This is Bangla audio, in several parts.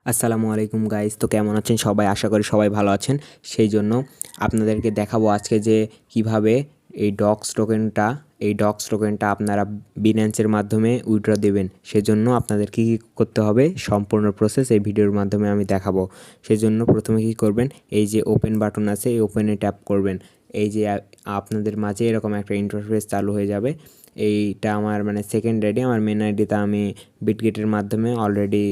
আসসালামু আলাইকুম গাইস, তো কেমন আছেন সবাই? আশা করি সবাই ভালো আছেন। সেই জন্য আপনাদেরকে দেখাবো আজকে যে কিভাবে এই ডক্স টোকেনটা আপনারা বিন্যান্সের মাধ্যমে উইথড্র দেবেন। সেজন্য আপনাদের কী কী করতে হবে সম্পূর্ণ প্রসেস এই ভিডিওর মাধ্যমে আমি দেখাবো। সেজন্য প্রথমে কী করবেন, এই যে ওপেন বাটন আছে এই ওপেনে ট্যাপ করবেন। এই যে আপনাদের মাঝে এরকম একটা ইন্টারফেস চালু হয়ে যাবে। এইটা আমার মানে সেকেন্ড আইডি, আমার মেন আইডিতে আমি বিটগেটের মাধ্যমে অলরেডি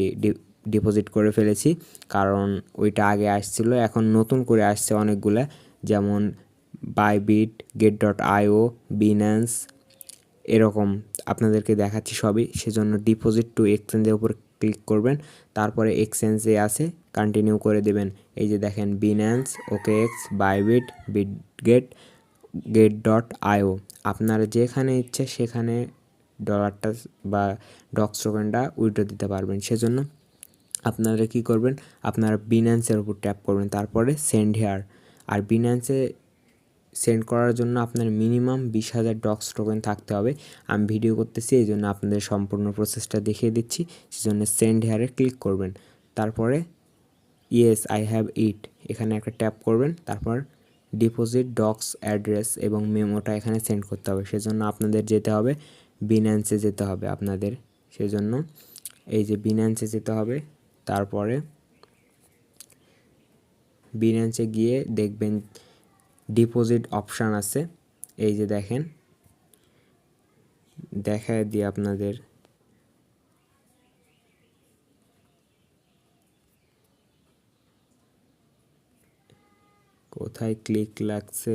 ডিপোজিট করে ফেলেছি, কারণ ওইটা আগে আসছিল, এখন নতুন করে আসছে অনেকগুলা, যেমন বাইবিট, get.io, বিন্যান্স, এরকম আপনাদেরকে দেখাচ্ছি সবই। সেজন্য ডিপোজিট টু এক্সচেঞ্জের উপর ক্লিক করবেন, তারপরে এক্সচেঞ্জে আছে কন্টিনিউ করে দেবেন। এই যে দেখেন Binance, OKX, Bybit, Bitget, get.io, আপনারা যেখানে ইচ্ছে সেখানে ডলারটা বা ডক্স টোকেনটা উইথড্র দিতে পারবেন। সেজন্য আপনারা কী করবেন, আপনারা বিন্যান্সের উপর ট্যাপ করবেন, তারপরে সেন্ড হেয়ার। আর বিন্যান্সে সেন্ড করার জন্য আপনার মিনিমাম 20,000 ডক্স টোকেন থাকতে হবে। আমি ভিডিও করতেছি এই জন্য আপনাদের সম্পূর্ণ প্রসেসটা দেখিয়ে দিচ্ছি। সেজন্য সেন্ড হেয়ারে ক্লিক করবেন, তারপরে ইয়েস আই হ্যাভ ইট এখানে একটা ট্যাপ করবেন, তারপর ডিপোজিট ডক্স অ্যাড্রেস এবং মেমোটা এখানে সেন্ড করতে হবে। সেজন্য আপনাদের যেতে হবে বিন্যান্সে যেতে হবে আপনাদের। সেজন্য এই যে বিন্যান্সে যেতে হবে, তারপরে বিন্যান্সে গিয়ে দেখবেন ডিপোজিট অপশান আছে। এই যে দেখেন, দেখায় দিয়ে আপনাদের কোথায় ক্লিক লাগছে,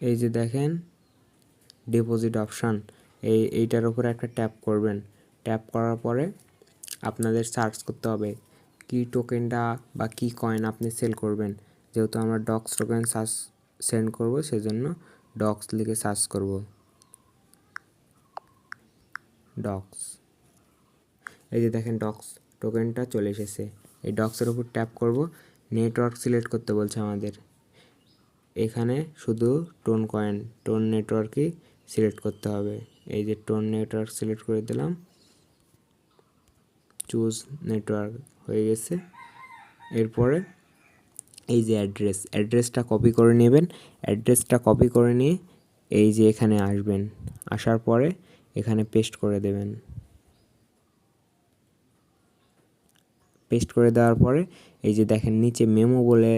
এই যে দেখেন ডিপোজিট অপশান, এইটার উপর একটা ট্যাপ করবেন। ট্যাপ করার পরে আপনাদের সার্চ করতে হবে কি টোকেনটা বা কি কয়েন আপনি সেল করবেন। যেহেতু আমরা ডক্স টোকেন সেন্ড করব, সেজন্য ডক্স লিখে সার্চ করব, ডক্স। এই যে দেখেন ডক্স টোকেনটা চলে এসেছে। এই ডক্সের উপর ট্যাপ করব, নেটওয়ার্ক সিলেক্ট করতে বলছে আমাদের। এখানে শুধু টোন নেটওয়ার্কই সিলেক্ট করতে হবে। এই যে টোন নেটওয়ার্ক সিলেক্ট করে দিলাম, চুজ নেটওয়ার্ক হয়ে গেছে। এরপরে এই যে অ্যাড্রেসটা কপি করে নেবেন। অ্যাড্রেসটা কপি করে নিয়ে এই যে এখানে আসবেন, আসার পরে এখানে পেস্ট করে দেবেন। পেস্ট করে দেওয়ার পরে এই যে দেখেন নিচে মেমো বলে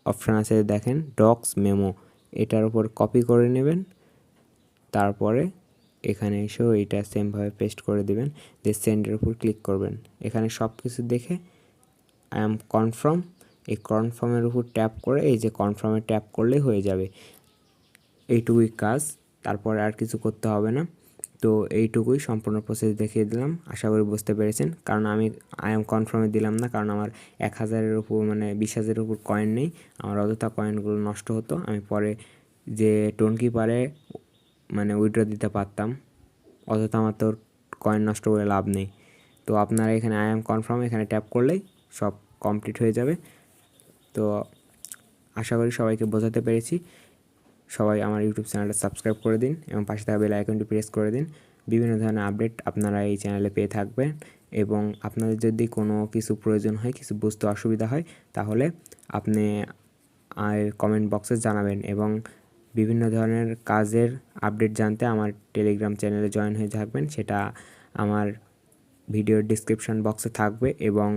অপশান আছে, দেখেন ডক্স মেমো, এটার উপর কপি করে নেবেন। তারপরে এখানে এসেও এইটা সেমভাবে পেস্ট করে দেবেন, দিয়ে সেন্ডের উপর ক্লিক করবেন। এখানে সব কিছু দেখে আই এম কনফার্ম, এই কনফার্মের উপর ট্যাপ করে এই যে কনফার্মে ট্যাপ করলেই হয়ে যাবে। এইটুকুই কাজ, তারপরে আর কিছু করতে হবে না। তো এইটুকুই সম্পূর্ণ প্রসেস দেখিয়ে দিলাম, আশা করি বুঝতে পেরেছেন। কারণ আমি আই এম কনফার্মে দিলাম না, কারণ আমার 1,000-এর উপর মানে 20,000-এর উপর কয়েন নেই। আমার অযথা কয়েনগুলো নষ্ট হতো, আমি পরে যে টোন কিপারে মানে উইথড্র দিতে পারতাম। অযথা আমার তো কয়েন নষ্ট করে লাভ নেই। তো আপনারা এখানে আই এম কনফার্ম এখানে ট্যাপ করলেই সব কমপ্লিট হয়ে যাবে। তো আশা করি সবাইকে বোঝাতে পেরেছি। সবাই আমার ইউটিউব চ্যানেলটা সাবস্ক্রাইব করে দিন এবং পাশে থাকা বেল আইকনটি প্রেস করে দিন। বিভিন্ন ধরনের আপডেট আপনারা এই চ্যানেলে পেয়ে থাকবেন, এবং আপনাদের যদি কোনো কিছু প্রয়োজন হয়, কিছু বুঝতে অসুবিধা হয়, তাহলে আপনি কমেন্ট বক্সে জানাবেন। এবং বিভিন্ন ধরনের কাজের আপডেট জানতে আমার টেলিগ্রাম চ্যানেলে জয়েন হয়ে থাকবেন, সেটা আমার ভিডিওর ডিসক্রিপশন বক্সে থাকবে, এবং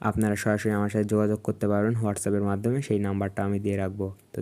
আপনারা সরাসরি আমার সাথে যোগাযোগ করতে পারবেন হোয়াটসঅ্যাপের মাধ্যমে, সেই নাম্বারটা আমি দিয়ে রাখবো। তো